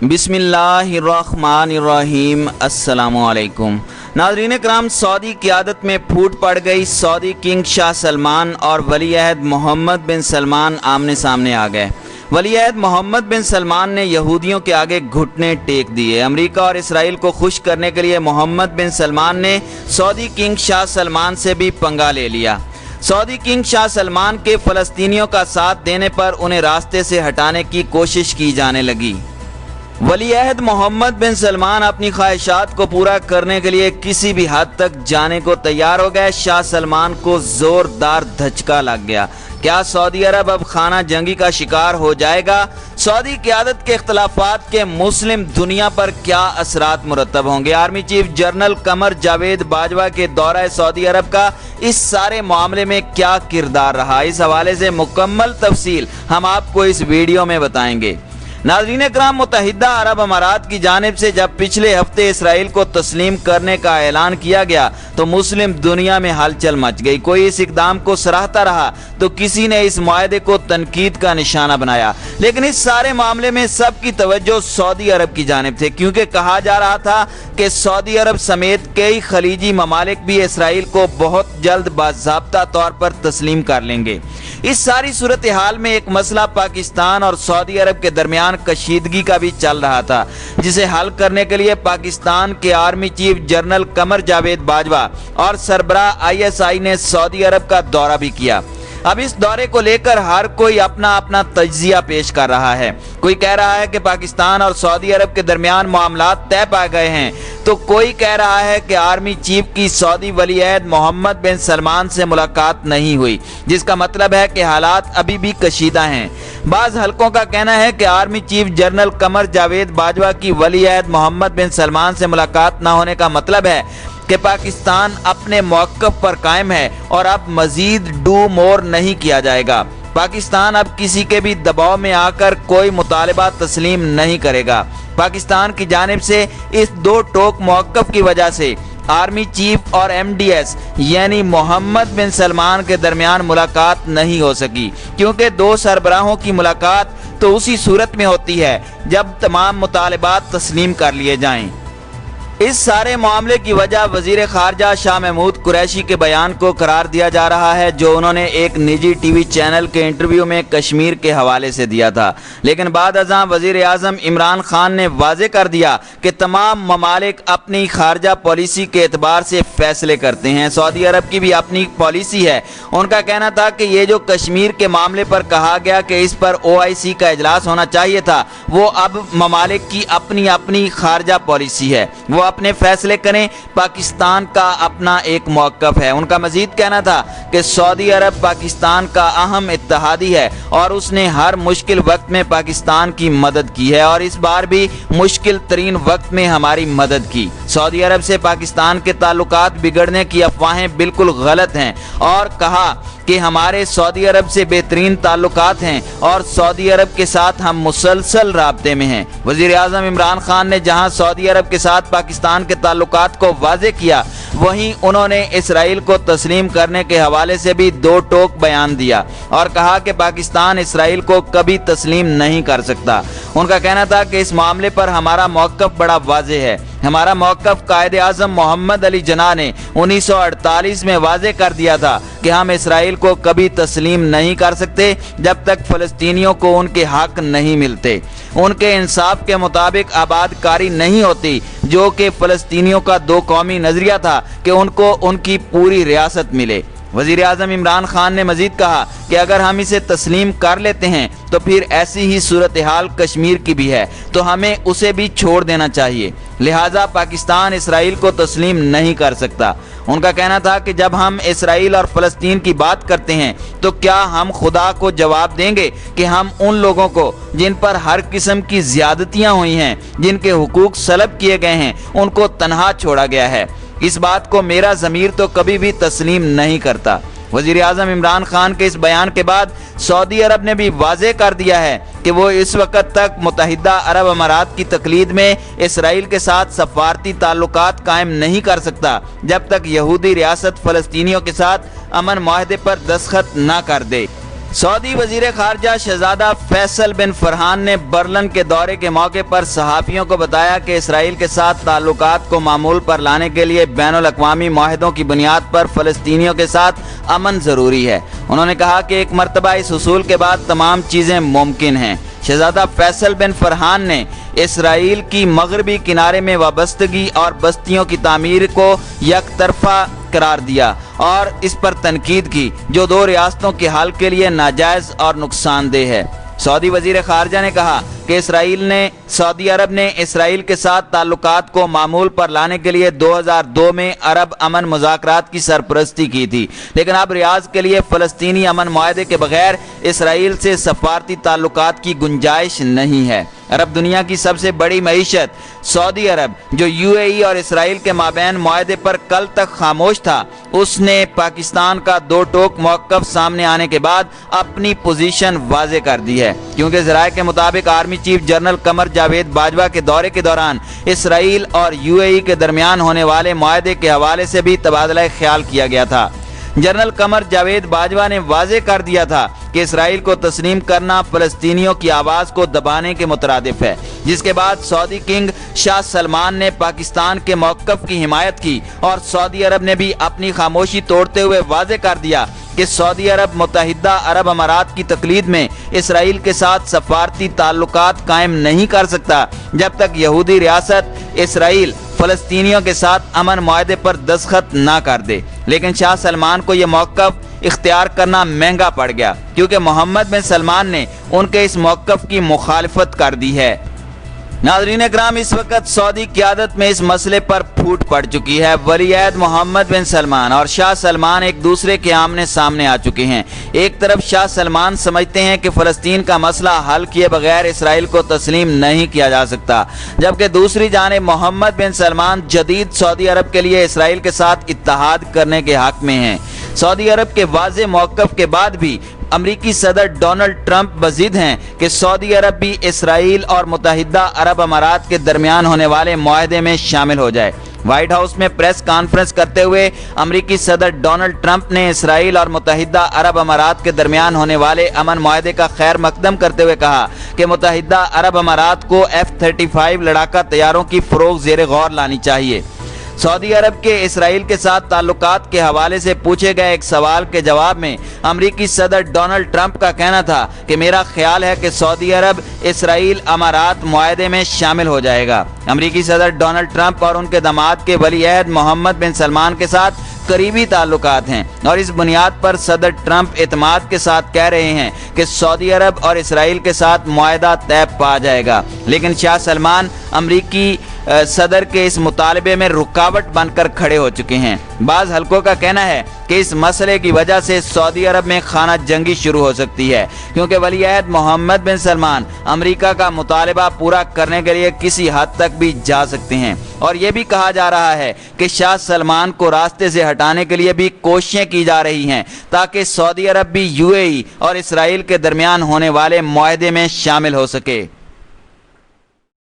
बिस्मिल्लाहिर्रहमानिर्रहीम। अस्सलामु अलैकुम। नाज़रीन कराम, सऊदी क़यादत में फूट पड़ गई। सऊदी किंग शाह सलमान और वलीअहद मोहम्मद बिन सलमान आमने सामने आ गए। वलीअहद मोहम्मद बिन सलमान ने यहूदियों के आगे घुटने टेक दिए। अमेरिका और इसराइल को खुश करने के लिए मोहम्मद बिन सलमान ने सऊदी किंग शाह सलमान से भी पंगा ले लिया। सऊदी किंग शाह सलमान के फ़लस्तीनियों का साथ देने पर उन्हें रास्ते से हटाने की कोशिश की जाने लगी। वलीअहद मोहम्मद बिन सलमान अपनी ख्वाहिशात को पूरा करने के लिए किसी भी हद तक जाने को तैयार हो गए। शाह सलमान को जोरदार धचका लग गया। क्या सऊदी अरब अब खाना जंगी का शिकार हो जाएगा? सऊदी क़यादत के इख्तलाफात के मुस्लिम दुनिया पर क्या असरात मुरतब होंगे? Army chief general Qamar Javed Bajwa के दौरा सऊदी अरब का इस सारे मामले में क्या किरदार रहा, इस हवाले से मुकम्मल तफसील हम आपको इस वीडियो में बताएंगे। नाज़रीन कराम, मुत्तहिदा अरब अमारात की जानिब से जब पिछले हफ्ते इसराइल को तस्लीम करने का ऐलान किया गया तो मुस्लिम दुनिया में हलचल मच गई। कोई इस इकदाम को सराहता रहा तो किसी ने इस मुआहदे को तनकीद का निशाना बनाया। लेकिन इस सारे मामले में सबकी तवज्जो सऊदी अरब की जानिब थे, क्योंकि कहा जा रहा था कि सऊदी अरब समेत कई खलीजी ममालिक भी इसराइल को बहुत जल्द बाज़ाब्ता तौर पर तस्लीम कर लेंगे। इस सारी सूरत हाल में एक मसला पाकिस्तान और सऊदी अरब के दरमियान कशीदगी का भी चल रहा था, जिसे हल करने के लिए पाकिस्तान के army chief general Qamar Javed Bajwa और सरबराह ISI ने सऊदी अरब का दौरा भी किया। अब इस दौरे को लेकर हर कोई अपना अपना तज्जिया पेश कर रहा है। कोई कह रहा है कि पाकिस्तान और सऊदी अरब के दरमियान मामलात तय पा गए हैं, तो कोई कह रहा है कि आर्मी चीफ की सऊदी वलीअहद मोहम्मद बिन सलमान से मुलाकात नहीं हुई, जिसका मतलब है कि हालात अभी भी कशीदा हैं। बाज़ हलकों का कहना है कि army chief general Qamar Javed Bajwa की वलीअहद मोहम्मद बिन सलमान से मुलाकात न होने का मतलब है कि पाकिस्तान अपने मौक़िफ़ पर कायम है और अब मजीद डू मोर नहीं किया जाएगा। पाकिस्तान अब किसी के भी दबाव में आकर कोई मुतालबा तस्लीम नहीं करेगा। पाकिस्तान की जानिब से इस दो टोक मौक़िफ़ की वजह से आर्मी चीफ और MDS यानी मोहम्मद बिन सलमान के दरमियान मुलाकात नहीं हो सकी, क्योंकि दो सरबराहों की मुलाकात तो उसी सूरत में होती है जब तमाम मुतालबात तस्लीम कर लिए जाएं। इस सारे मामले की वजह वजीर खारजा शाह महमूद कुरैशी के बयान को करार दिया जा रहा है, जो उन्होंने एक निजी TV चैनल के इंटरव्यू में कश्मीर के हवाले से दिया था। लेकिन बाद अज़ां वजीर आज़म इमरान खान ने वाज़े कर दिया कि तमाम ममालिक अपनी खारजा पॉलिसी के एतबार से फैसले करते हैं। सऊदी अरब की भी अपनी पॉलिसी है। उनका कहना था कि ये जो कश्मीर के मामले पर कहा गया कि इस पर OIC का इजलास होना चाहिए था, वो अब ममालिक की अपनी अपनी खारजा पॉलिसी है, वो अपने फैसले करें। पाकिस्तान का अपना एक मौक़िफ़ है। उनका मजीद कहना था कि सऊदी अरब पाकिस्तान का अहम इत्तेहादी है और उसने हर मुश्किल वक्त में पाकिस्तान की मदद की है और इस बार भी मुश्किल तरीन वक्त में हमारी मदद की। सऊदी अरब से पाकिस्तान के ताल्लुकात बिगड़ने की अफवाहें बिल्कुल गलत हैं और कहा कि हमारे सऊदी अरब से बेहतरीन ताल्लुकात हैं और सऊदी अरब के साथ हम मुसलसल राब्ते में हैं। वज़ीर आज़म इमरान खान ने जहां सऊदी अरब के साथ पाकिस्तान के ताल्लुकात को वाज़े किया, वहीं उन्होंने इसराइल को तस्लीम करने के हवाले से भी दो टोक बयान दिया और कहा कि पाकिस्तान इसराइल को कभी तस्लीम नहीं कर सकता। उनका कहना था कि इस मामले पर हमारा मौक़िफ़ बड़ा वाज़े है। हमारा मौक़िफ़ कायदे आज़म मोहम्मद अली जिन्ना ने 1948 में वाज़े कर दिया था कि हम इसराइल को कभी तस्लीम नहीं कर सकते जब तक फ़लस्तीनियों को उनके हक़ नहीं मिलते, उनके इंसाफ के मुताबिक आबादकारी नहीं होती, जो कि फ़लस्तीनियों का दो कौमी नज़रिया था कि उनको उनकी पूरी रियासत मिले। वज़ीर आज़म इमरान खान ने मजीद कहा कि अगर हम इसे तस्लीम कर लेते हैं तो फिर ऐसी ही सूरत हाल कश्मीर की भी है, तो हमें उसे भी छोड़ देना चाहिए। लिहाजा पाकिस्तान इसराइल को तस्लीम नहीं कर सकता। उनका कहना था कि जब हम इसराइल और फ़लस्तीन की बात करते हैं तो क्या हम खुदा को जवाब देंगे कि हम उन लोगों को जिन पर हर किस्म की ज़्यादतियाँ हुई हैं, जिनके हुकूक सलब किए गए हैं, उनको तन्हा छोड़ा गया है? इस बात को मेरा ज़मीर तो कभी भी तस्लीम नहीं करता। वज़ीर आज़म इमरान खान के इस बयान के बाद सऊदी अरब ने भी वाज़े कर दिया है कि वो इस वक्त तक मुत्तहिदा अरब अमारात की तकलीद में इसराइल के साथ सफारती ताल्लुकात कायम नहीं कर सकता जब तक यहूदी रियासत फ़लस्तीनियों के साथ अमन मुआहदे पर दस्तखत न कर दे। सऊदी वजीर खारजा शहजादा फैसल बिन फरहान ने बर्लिन के दौरे के मौके पर सहाफ़ियों को बताया कि इसराइल के साथ ताल्लुकात को मामूल पर लाने के लिए बैनुल अक़वामी मुआहदों की बुनियाद पर फ़लस्तीनियों के साथ अमन ज़रूरी है। उन्होंने कहा कि एक मरतबा इस उसूल के बाद तमाम चीज़ें मुमकिन हैं। शहजादा फैसल बिन फरहान ने इसराइल की मगरबी किनारे में वाबस्तगी और बस्तियों की तामीर को यकतरफा करार दिया और इस पर तनकीद की जो दो रियासतों के हल के लिए नाजायज़ और नुकसानदेह है। सऊदी वजीर खारजा ने कहा कि सऊदी अरब ने इसराइल के साथ ताल्लुकात को मामूल पर लाने के लिए 2002 में अरब अमन मुज़ाकरात की सरपरस्ती की थी, लेकिन अब रियाज के लिए फ़लस्तीनी अमन मुआहदे के बगैर इसराइल से सफारती ताल्लुकात की गुंजाइश नहीं है। अरब दुनिया की सबसे बड़ी मईशत सऊदी अरब, जो यूएई और इसराइल के माबैन मुआहदे पर कल तक खामोश था, उसने पाकिस्तान का दो टोक मौक़िफ़ सामने आने के बाद अपनी पोजीशन वाज़े कर दी है, क्योंकि ज़राए के मुताबिक army chief general Qamar Javed Bajwa के दौरे के दौरान इसराइल और यूएई के दरमियान होने वाले मुआहदे के हवाले से भी तबादला ख्याल किया गया था। जनरल कमर जावेद बाजवा ने वाज़े कर दिया था कि इसराइल को तस्लीम करना फ़लस्तीनियों की आवाज़ को दबाने के मुतरादिफ है, जिसके बाद सऊदी किंग शाह सलमान ने पाकिस्तान के मौक़िफ़ की हिमायत की और सऊदी अरब ने भी अपनी खामोशी तोड़ते हुए वाज़े कर दिया कि सऊदी अरब मुत्तहिदा अरब अमारात की तकलीद में इसराइल के साथ सफारती ताल्लुकात कायम नहीं कर सकता जब तक यहूदी रियासत इसराइल फ़लस्तीनियों के साथ अमन मुआहदे पर दस्तखत ना कर दे। लेकिन शाह सलमान को यह मौक़िफ़ इख्तियार करना महंगा पड़ गया, क्योंकि मोहम्मद बिन सलमान ने उनके इस मौक़िफ़ की मुखालिफत कर दी है। नाज़रीन इकराम, इस वक्त सऊदी क़यादत में इस मसले पर फूट पड़ चुकी है। वली-ए-अहद मोहम्मद बिन सलमान और शाह सलमान एक दूसरे के आमने सामने आ चुके हैं। एक तरफ शाह सलमान समझते हैं कि फ़लस्तीन का मसला हल किए बगैर इसराइल को तस्लीम नहीं किया जा सकता, जबकि दूसरी जानिब मोहम्मद बिन सलमान जदीद सऊदी अरब के लिए इसराइल के साथ इत्तेहाद करने के हक़ में हैं। सऊदी अरब के वाज़े मौक़िफ़ के बाद भी अमरीकी सदर डोनाल्ड ट्रंप वज़ीद हैं कि सऊदी अरब भी इसराइल और मुत्तहिदा अरब अमारात के दरमियान होने वाले मुआहदे में शामिल हो जाए। व्हाइट हाउस में प्रेस कॉन्फ्रेंस करते हुए अमरीकी सदर डोनाल्ड ट्रंप ने इसराइल और मुत्तहिदा अरब अमारात के दरमियान होने वाले अमन मुआहदे का खैर मकदम करते हुए कहा कि मुत्तहिदा अरब अमारात को F-35 लड़ाका तैयारों की फ़रोग़ ज़ेर गौर लानी चाहिए। सऊदी अरब के इसराइल के साथ ताल्लुकात के हवाले से पूछे गए एक सवाल के जवाब में अमरीकी सदर डोनाल्ड ट्रंप का कहना था कि मेरा ख्याल है कि सऊदी अरब इसराइल अमारात मुआहदे में शामिल हो जाएगा। अमरीकी सदर डोनाल्ड ट्रंप और उनके दामाद के वली-ए-अहद मोहम्मद बिन सलमान के साथ करीबी ताल्लुकात हैं और इस बुनियाद पर सदर ट्रंप इत्मीनान के साथ कह रहे हैं कि सऊदी अरब और इसराइल के साथ मुआहदा तय पा जाएगा। लेकिन शाह सलमान अमरीकी सदर के इस मुतालबे में रुकावट बनकर खड़े हो चुके हैं। बाज़ हलकों का कहना है कि इस मसले की वजह से सऊदी अरब में खाना जंगी शुरू हो सकती है, क्योंकि वली-ए-अहद मोहम्मद बिन सलमान अमेरिका का मुतालबा पूरा करने के लिए किसी हद तक भी जा सकते हैं। और ये भी कहा जा रहा है कि शाह सलमान को रास्ते से हटाने के लिए भी कोशिशें की जा रही हैं ताकि सऊदी अरब भी यूएई और इसराइल के दरमियान होने वाले मुआहदे में शामिल हो सके।